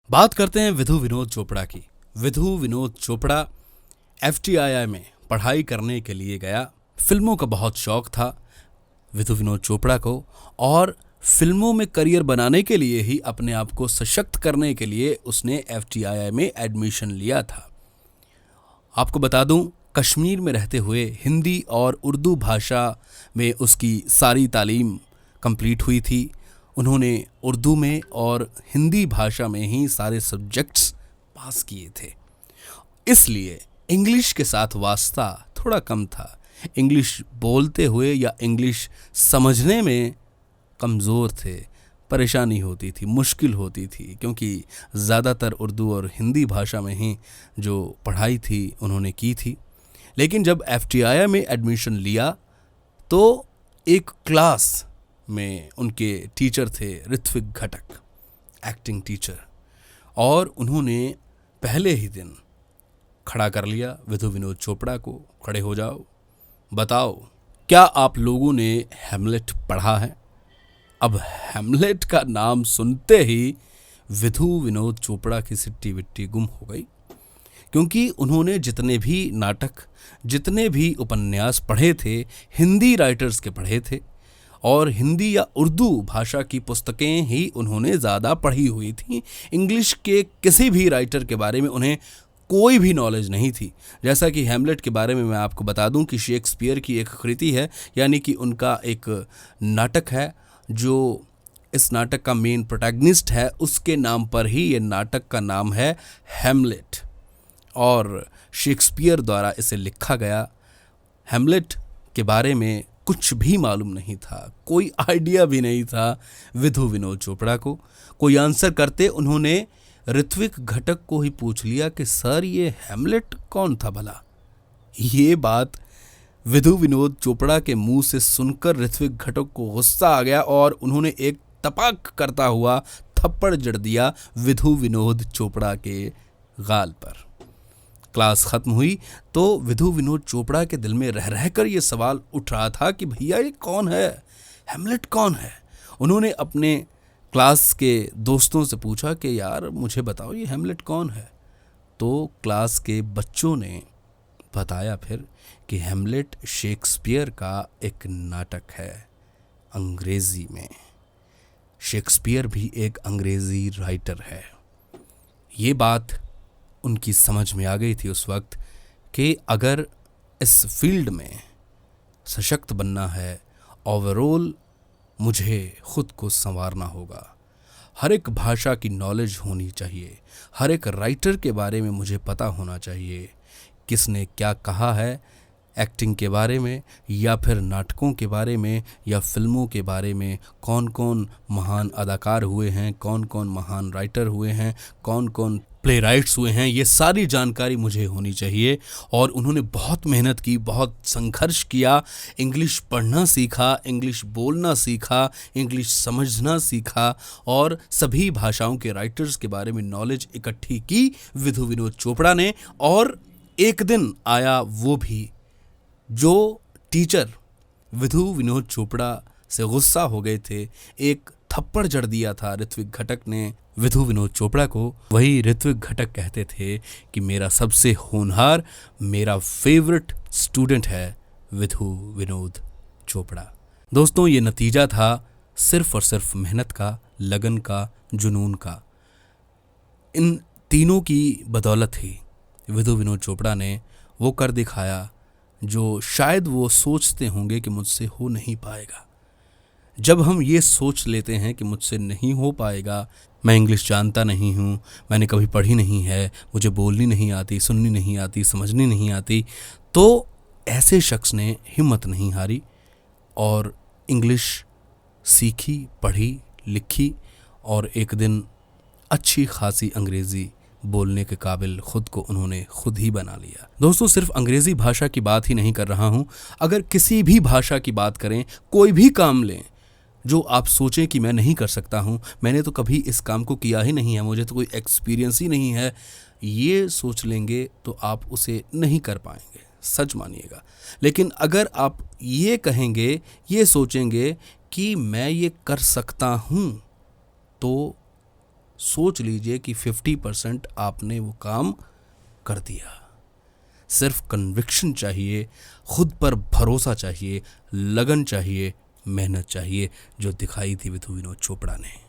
बात करते हैं विधु विनोद चोपड़ा की। विधु विनोद चोपड़ा एफटीआईआई में पढ़ाई करने के लिए गया। फिल्मों का बहुत शौक था विधु विनोद चोपड़ा को, और फिल्मों में करियर बनाने के लिए ही, अपने आप को सशक्त करने के लिए उसने एफटीआईआई में एडमिशन लिया था। आपको बता दूं, कश्मीर में रहते हुए हिंदी और उर्दू भाषा में उसकी सारी तालीम कंप्लीट हुई थी। उन्होंने उर्दू में और हिंदी भाषा में ही सारे सब्जेक्ट्स पास किए थे, इसलिए इंग्लिश के साथ वास्ता थोड़ा कम था। इंग्लिश बोलते हुए या इंग्लिश समझने में कमज़ोर थे, परेशानी होती थी, मुश्किल होती थी, क्योंकि ज़्यादातर उर्दू और हिंदी भाषा में ही जो पढ़ाई थी उन्होंने की थी। लेकिन जब एफटीआईआई में एडमिशन लिया तो एक क्लास में उनके टीचर थे ऋत्विक घटक, एक्टिंग टीचर, और उन्होंने पहले ही दिन खड़ा कर लिया विधु विनोद चोपड़ा को। खड़े हो जाओ, बताओ क्या आप लोगों ने हैमलेट पढ़ा है? अब हैमलेट का नाम सुनते ही विधु विनोद चोपड़ा की सिट्टी विट्टी गुम हो गई, क्योंकि उन्होंने जितने भी नाटक, जितने भी उपन्यास पढ़े थे, हिंदी राइटर्स के पढ़े थे, और हिंदी या उर्दू भाषा की पुस्तकें ही उन्होंने ज़्यादा पढ़ी हुई थी। इंग्लिश के किसी भी राइटर के बारे में उन्हें कोई भी नॉलेज नहीं थी। जैसा कि हैमलेट के बारे में मैं आपको बता दूं कि शेक्सपियर की एक कृति है, यानी कि उनका एक नाटक है, जो इस नाटक का मेन प्रोटैगनिस्ट है, उसके नाम पर ही ये नाटक का नाम है हैमलेट, और शेक्सपियर द्वारा इसे लिखा गया। हैमलेट के बारे में कुछ भी मालूम नहीं था, कोई आइडिया भी नहीं था विधु विनोद चोपड़ा को। कोई आंसर करते उन्होंने ऋत्विक घटक को ही पूछ लिया कि सर ये हैमलेट कौन था भला? ये बात विधु विनोद चोपड़ा के मुंह से सुनकर ऋत्विक घटक को गुस्सा आ गया और उन्होंने एक तपाक करता हुआ थप्पड़ जड़ दिया विधु विनोद चोपड़ा के गाल पर। क्लास खत्म हुई तो विधु विनोद चोपड़ा के दिल में रह रहकर ये सवाल उठ रहा था कि भैया ये कौन है, हैमलेट कौन है? उन्होंने अपने क्लास के दोस्तों से पूछा कि यार मुझे बताओ ये हैमलेट कौन है। तो क्लास के बच्चों ने बताया फिर कि हैमलेट शेक्सपियर का एक नाटक है अंग्रेजी में। शेक्सपियर भी एक अंग्रेजी राइटर है। ये बात उनकी समझ में आ गई थी उस वक्त कि अगर इस फील्ड में सशक्त बनना है, ओवरऑल मुझे खुद को संवारना होगा। हर एक भाषा की नॉलेज होनी चाहिए, हर एक राइटर के बारे में मुझे पता होना चाहिए, किसने क्या कहा है एक्टिंग के बारे में, या फिर नाटकों के बारे में, या फिल्मों के बारे में, कौन कौन महान अदाकार हुए हैं, कौन कौन महान राइटर हुए हैं, कौन कौन प्ले राइट्स हुए हैं, ये सारी जानकारी मुझे होनी चाहिए। और उन्होंने बहुत मेहनत की, बहुत संघर्ष किया, इंग्लिश पढ़ना सीखा, इंग्लिश बोलना सीखा, इंग्लिश समझना सीखा, और सभी भाषाओं के राइटर्स के बारे में नॉलेज इकट्ठी की विधु विनोद चोपड़ा ने। और एक दिन आया वो भी जो टीचर विधु विनोद चोपड़ा से गुस्सा हो गए थे, एक थप्पड़ जड़ दिया था ऋत्विक घटक ने विधु विनोद चोपड़ा को। वही ऋत्विक घटक कहते थे कि मेरा सबसे होनहार, मेरा फेवरेट स्टूडेंट है विधु विनोद चोपड़ा। दोस्तों, ये नतीजा था सिर्फ और सिर्फ मेहनत का, लगन का, जुनून का। इन तीनों की बदौलत ही विधु विनोद चोपड़ा ने वो कर दिखाया जो शायद वो सोचते होंगे कि मुझसे हो नहीं पाएगा। जब हम ये सोच लेते हैं कि मुझसे नहीं हो पाएगा, मैं इंग्लिश जानता नहीं हूँ, मैंने कभी पढ़ी नहीं है, मुझे बोलनी नहीं आती, सुननी नहीं आती, समझनी नहीं आती, तो ऐसे शख्स ने हिम्मत नहीं हारी और इंग्लिश सीखी, पढ़ी, लिखी, और एक दिन अच्छी खासी अंग्रेज़ी बोलने के काबिल खुद को उन्होंने खुद ही बना लिया। दोस्तों, सिर्फ अंग्रेज़ी भाषा की बात ही नहीं कर रहा हूँ। अगर किसी भी भाषा की बात करें, कोई भी काम लें जो आप सोचें कि मैं नहीं कर सकता हूँ, मैंने तो कभी इस काम को किया ही नहीं है, मुझे तो कोई एक्सपीरियंस ही नहीं है, ये सोच लेंगे तो आप उसे नहीं कर पाएंगे, सच मानिएगा। लेकिन अगर आप ये कहेंगे, ये सोचेंगे कि मैं ये कर सकता हूँ, तो सोच लीजिए कि 50% आपने वो काम कर दिया। सिर्फ कन्विक्शन चाहिए, खुद पर भरोसा चाहिए, लगन चाहिए, मेहनत चाहिए, जो दिखाई थी विधु विनोद चोपड़ा ने।